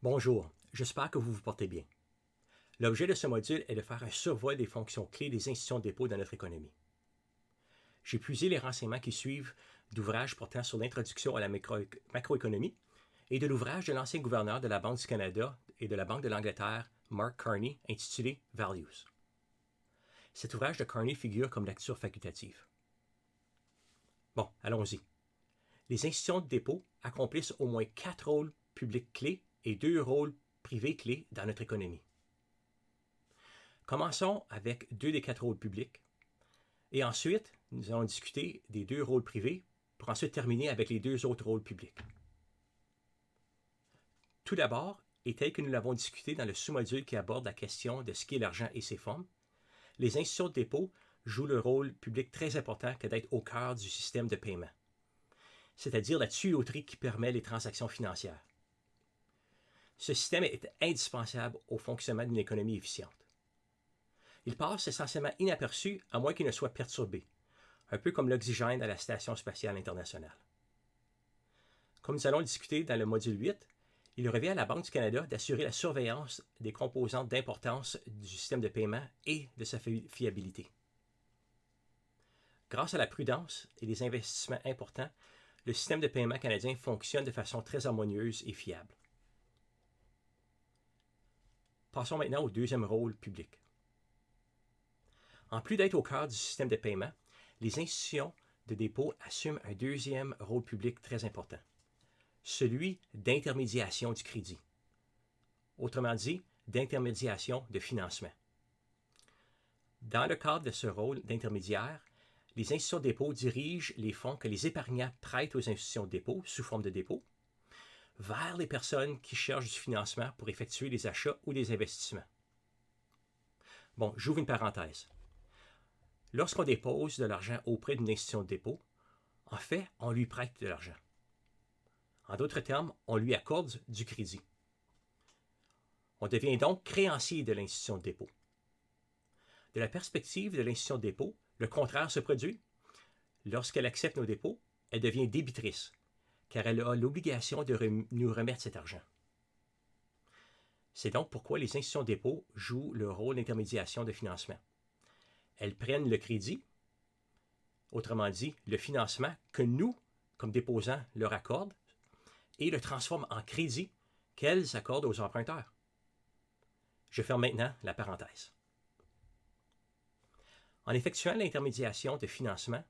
Bonjour, j'espère que vous vous portez bien. L'objet de ce module est de faire un survol des fonctions clés des institutions de dépôt dans notre économie. J'ai puisé les renseignements qui suivent d'ouvrages portant sur l'introduction à la macroéconomie et de l'ouvrage de l'ancien gouverneur de la Banque du Canada et de la Banque de l'Angleterre, Mark Carney, intitulé Values. Cet ouvrage de Carney figure comme lecture facultative. Bon, allons-y. Les institutions de dépôt accomplissent au moins 4 rôles publics clés et 2 rôles privés clés dans notre économie. Commençons avec 2 des 4 rôles publics et ensuite, nous allons discuter des 2 rôles privés pour ensuite terminer avec les 2 autres rôles publics. Tout d'abord, et tel que nous l'avons discuté dans le sous-module qui aborde la question de ce qu'est l'argent et ses formes, les institutions de dépôt jouent le rôle public très important que d'être au cœur du système de paiement, c'est-à-dire la tuyauterie qui permet les transactions financières. Ce système est indispensable au fonctionnement d'une économie efficiente. Il passe essentiellement inaperçu à moins qu'il ne soit perturbé, un peu comme l'oxygène à la Station spatiale internationale. Comme nous allons le discuter dans le module 8, il revient à la Banque du Canada d'assurer la surveillance des composantes d'importance du système de paiement et de sa fiabilité. Grâce à la prudence et des investissements importants, le système de paiement canadien fonctionne de façon très harmonieuse et fiable. Passons maintenant au deuxième rôle public. En plus d'être au cœur du système de paiement, les institutions de dépôt assument un deuxième rôle public très important, celui d'intermédiation du crédit. Autrement dit, d'intermédiation de financement. Dans le cadre de ce rôle d'intermédiaire, les institutions de dépôt dirigent les fonds que les épargnants prêtent aux institutions de dépôt sous forme de dépôt vers les personnes qui cherchent du financement pour effectuer des achats ou des investissements. Bon, j'ouvre une parenthèse. Lorsqu'on dépose de l'argent auprès d'une institution de dépôt, en fait, on lui prête de l'argent. En d'autres termes, on lui accorde du crédit. On devient donc créancier de l'institution de dépôt. De la perspective de l'institution de dépôt, le contraire se produit. Lorsqu'elle accepte nos dépôts, elle devient débitrice, car elle a l'obligation de nous remettre cet argent. C'est donc pourquoi les institutions de dépôt jouent le rôle d'intermédiation de financement. Elles prennent le crédit, autrement dit, le financement que nous, comme déposants, leur accordent, et le transforment en crédit qu'elles accordent aux emprunteurs. Je ferme maintenant la parenthèse. En effectuant l'intermédiation de financement,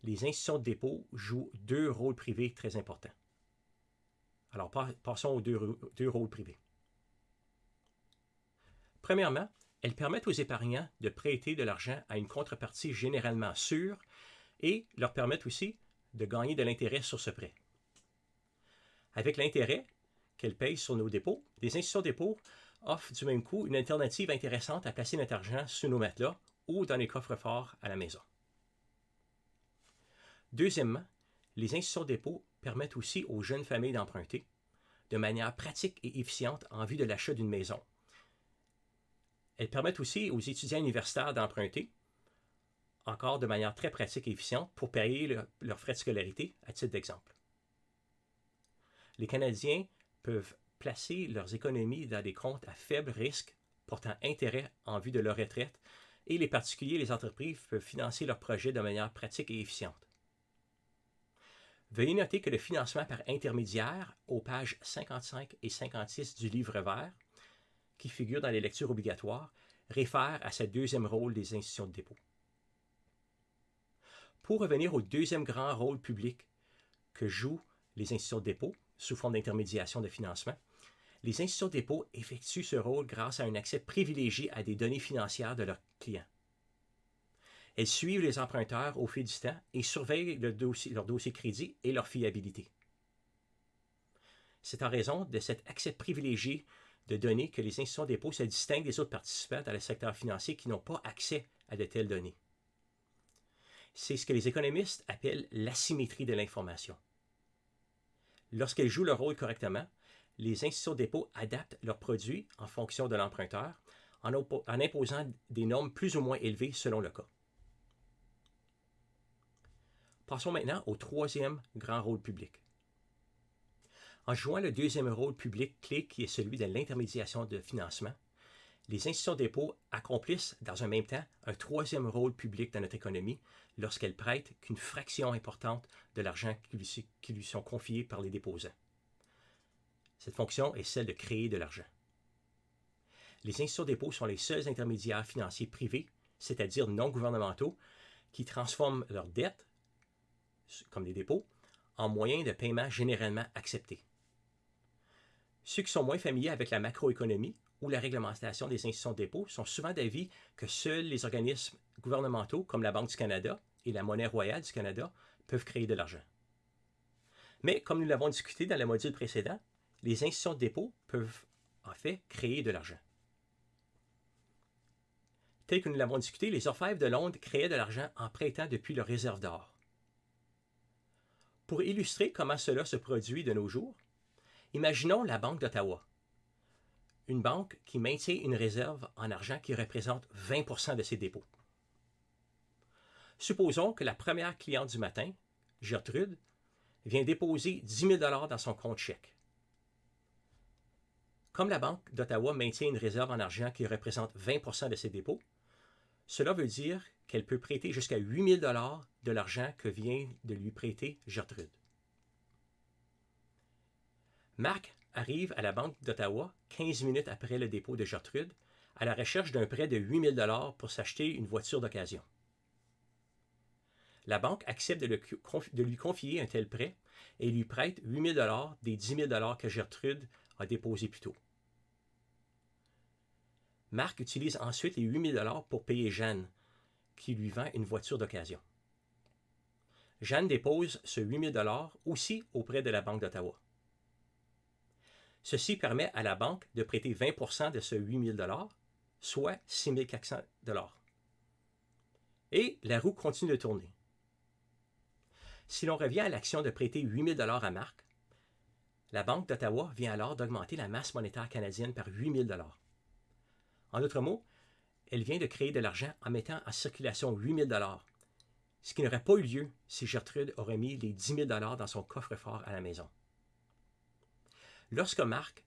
les institutions de dépôt jouent 2 rôles privés très importants. Alors, passons aux 2 rôles privés. Premièrement, elles permettent aux épargnants de prêter de l'argent à une contrepartie généralement sûre et leur permettent aussi de gagner de l'intérêt sur ce prêt. Avec l'intérêt qu'elles payent sur nos dépôts, les institutions de dépôt offrent du même coup une alternative intéressante à placer notre argent sous nos matelas ou dans les coffres-forts à la maison. Deuxièmement, les institutions de dépôt permettent aussi aux jeunes familles d'emprunter de manière pratique et efficiente en vue de l'achat d'une maison. Elles permettent aussi aux étudiants universitaires d'emprunter, encore de manière très pratique et efficiente, pour payer leurs frais de scolarité, à titre d'exemple. Les Canadiens peuvent placer leurs économies dans des comptes à faible risque, portant intérêt en vue de leur retraite, et les particuliers et les entreprises peuvent financer leurs projets de manière pratique et efficiente. Veuillez noter que le financement par intermédiaire, aux pages 55 et 56 du livre vert, qui figure dans les lectures obligatoires, réfère à ce deuxième rôle des institutions de dépôt. Pour revenir au deuxième grand rôle public que jouent les institutions de dépôt, sous forme d'intermédiation de financement, les institutions de dépôt effectuent ce rôle grâce à un accès privilégié à des données financières de leurs clients. Elles suivent les emprunteurs au fil du temps et surveillent leur dossier crédit et leur fiabilité. C'est en raison de cet accès privilégié de données que les institutions de dépôt se distinguent des autres participants dans le secteur financier qui n'ont pas accès à de telles données. C'est ce que les économistes appellent l'asymétrie de l'information. Lorsqu'elles jouent leur rôle correctement, les institutions de dépôt adaptent leurs produits en fonction de l'emprunteur en imposant des normes plus ou moins élevées selon le cas. Passons maintenant au troisième grand rôle public. En jouant le deuxième rôle public clé qui est celui de l'intermédiation de financement, les institutions de dépôt accomplissent dans un même temps un troisième rôle public dans notre économie lorsqu'elles prêtent qu'une fraction importante de l'argent qui lui sont confiés par les déposants. Cette fonction est celle de créer de l'argent. Les institutions de dépôt sont les seuls intermédiaires financiers privés, c'est-à-dire non gouvernementaux, qui transforment leurs dettes, comme les dépôts, en moyens de paiement généralement acceptés. Ceux qui sont moins familiers avec la macroéconomie ou la réglementation des institutions de dépôt sont souvent d'avis que seuls les organismes gouvernementaux comme la Banque du Canada et la Monnaie royale du Canada peuvent créer de l'argent. Mais comme nous l'avons discuté dans le module précédent, les institutions de dépôt peuvent en fait créer de l'argent. Tel que nous l'avons discuté, les orfèvres de Londres créaient de l'argent en prêtant depuis leur réserve d'or. Pour illustrer comment cela se produit de nos jours, imaginons la Banque d'Ottawa, une banque qui maintient une réserve en argent qui représente 20% de ses dépôts. Supposons que la première cliente du matin, Gertrude, vient déposer 10 000 $ dans son compte chèque. Comme la Banque d'Ottawa maintient une réserve en argent qui représente 20% de ses dépôts, cela veut dire qu'elle peut prêter jusqu'à 8 000 $ de l'argent que vient de lui prêter Gertrude. Marc arrive à la Banque d'Ottawa 15 minutes après le dépôt de Gertrude à la recherche d'un prêt de 8 000 $ pour s'acheter une voiture d'occasion. La banque accepte de lui confier un tel prêt et lui prête 8 000 $ des 10 000 $ que Gertrude a déposés plus tôt. Marc utilise ensuite les 8 000 $ pour payer Jeanne, qui lui vend une voiture d'occasion. Jeanne dépose ce 8 000 $ aussi auprès de la Banque d'Ottawa. Ceci permet à la banque de prêter 20% de ce 8 000 $, soit 6 400 $. Et la roue continue de tourner. Si l'on revient à l'action de prêter 8 000 $ à Marc, la Banque d'Ottawa vient alors d'augmenter la masse monétaire canadienne par 8 000 $. En d'autres mots, elle vient de créer de l'argent en mettant en circulation 8 000 $, ce qui n'aurait pas eu lieu si Gertrude aurait mis les 10 000 $ dans son coffre-fort à la maison. Lorsque Marc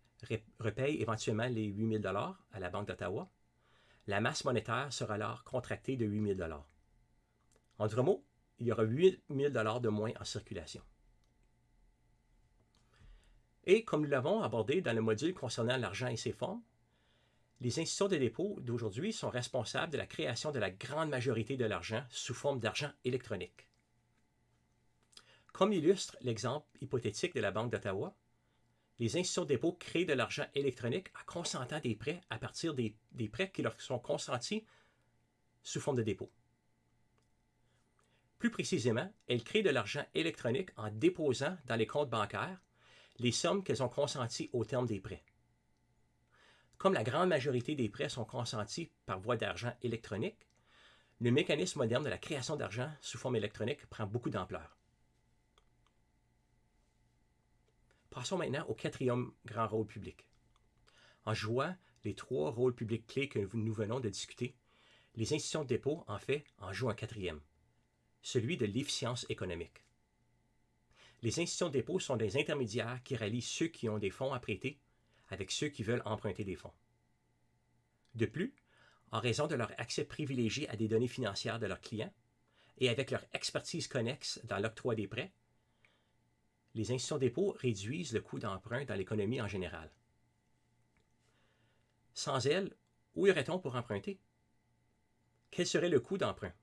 repaye éventuellement les 8 000 $ à la Banque d'Ottawa, la masse monétaire sera alors contractée de 8 000 $. En d'autres mots, il y aura 8 000 $ de moins en circulation. Et comme nous l'avons abordé dans le module concernant l'argent et ses formes, les institutions de dépôt d'aujourd'hui sont responsables de la création de la grande majorité de l'argent sous forme d'argent électronique. Comme illustre l'exemple hypothétique de la Banque d'Ottawa, les institutions de dépôt créent de l'argent électronique en consentant des prêts à partir des prêts qui leur sont consentis sous forme de dépôt. Plus précisément, elles créent de l'argent électronique en déposant dans les comptes bancaires les sommes qu'elles ont consenties au terme des prêts. Comme la grande majorité des prêts sont consentis par voie d'argent électronique, le mécanisme moderne de la création d'argent sous forme électronique prend beaucoup d'ampleur. Passons maintenant au quatrième grand rôle public. En jouant les trois rôles publics clés que nous venons de discuter, les institutions de dépôt, en fait, en jouent un quatrième, celui de l'efficience économique. Les institutions de dépôt sont des intermédiaires qui rallient ceux qui ont des fonds à prêter avec ceux qui veulent emprunter des fonds. De plus, en raison de leur accès privilégié à des données financières de leurs clients et avec leur expertise connexe dans l'octroi des prêts, les institutions de dépôt réduisent le coût d'emprunt dans l'économie en général. Sans elles, où irait-on pour emprunter? Quel serait le coût d'emprunt?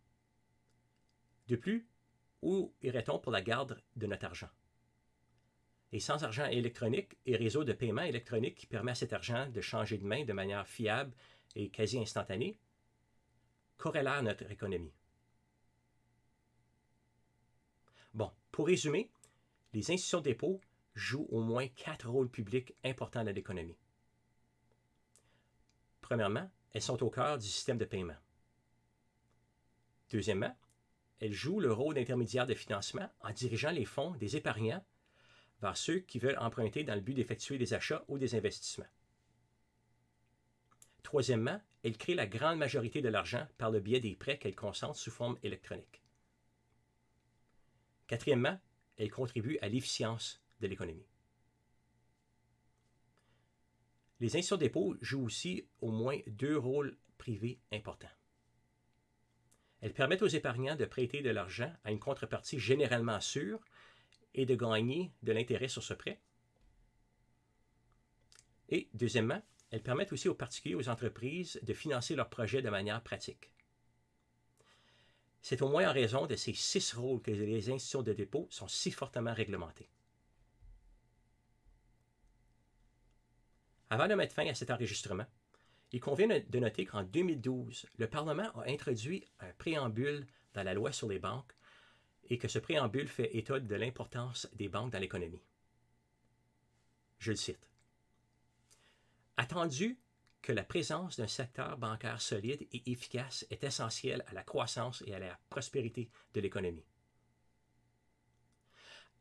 De plus, où irait-on pour la garde de notre argent? Et sans argent électronique et réseau de paiement électronique qui permet à cet argent de changer de main de manière fiable et quasi instantanée, corrélère notre économie. Bon, pour résumer, les institutions de dépôt jouent au moins 4 rôles publics importants dans l'économie. Premièrement, elles sont au cœur du système de paiement. Deuxièmement, elles jouent le rôle d'intermédiaire de financement en dirigeant les fonds des épargnants vers ceux qui veulent emprunter dans le but d'effectuer des achats ou des investissements. Troisièmement, elles créent la grande majorité de l'argent par le biais des prêts qu'elles consentent sous forme électronique. Quatrièmement, elles contribuent à l'efficience de l'économie. Les institutions de dépôt jouent aussi au moins deux rôles privés importants. Elles permettent aux épargnants de prêter de l'argent à une contrepartie généralement sûre et de gagner de l'intérêt sur ce prêt. Et deuxièmement, elles permettent aussi aux particuliers et aux entreprises de financer leurs projets de manière pratique. C'est au moins en raison de ces 6 rôles que les institutions de dépôt sont si fortement réglementées. Avant de mettre fin à cet enregistrement, il convient de noter qu'en 2012, le Parlement a introduit un préambule dans la loi sur les banques et que ce préambule fait état de l'importance des banques dans l'économie. Je le cite. Attendu que la présence d'un secteur bancaire solide et efficace est essentielle à la croissance et à la prospérité de l'économie.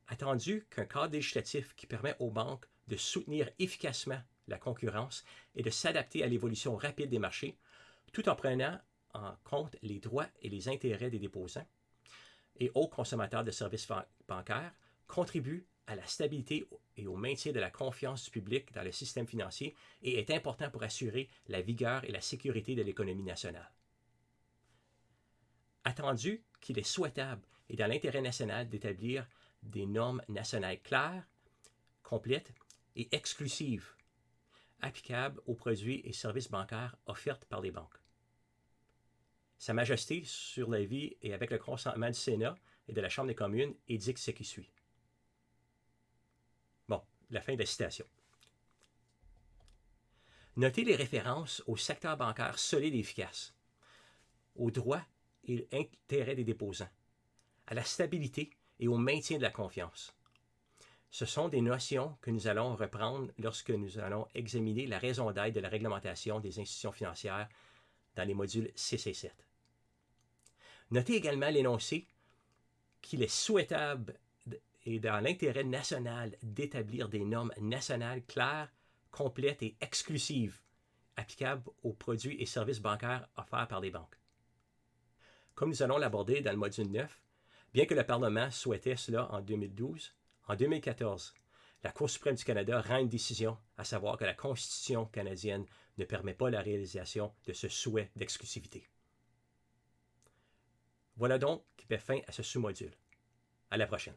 Attendu qu'un cadre législatif qui permet aux banques de soutenir efficacement la concurrence et de s'adapter à l'évolution rapide des marchés, tout en prenant en compte les droits et les intérêts des déposants et aux consommateurs de services bancaires, contribue à la stabilité et au maintien de la confiance du public dans le système financier et est important pour assurer la vigueur et la sécurité de l'économie nationale. Attendu qu'il est souhaitable et dans l'intérêt national d'établir des normes nationales claires, complètes et exclusives applicables aux produits et services bancaires offerts par les banques. Sa Majesté, sur l'avis et avec le consentement du Sénat et de la Chambre des communes, édicte ce qui suit. Bon, la fin de la citation. Notez les références au secteur bancaire solide et efficace, aux droits et intérêts des déposants, à la stabilité et au maintien de la confiance. Ce sont des notions que nous allons reprendre lorsque nous allons examiner la raison d'être de la réglementation des institutions financières dans les modules 6 et 7. Notez également l'énoncé qu'il est souhaitable et dans l'intérêt national d'établir des normes nationales claires, complètes et exclusives applicables aux produits et services bancaires offerts par les banques. Comme nous allons l'aborder dans le module 9, bien que le Parlement souhaitait cela en 2012, en 2014, la Cour suprême du Canada rend une décision, à savoir que la Constitution canadienne ne permet pas la réalisation de ce souhait d'exclusivité. Voilà donc qui met fin à ce sous-module. À la prochaine.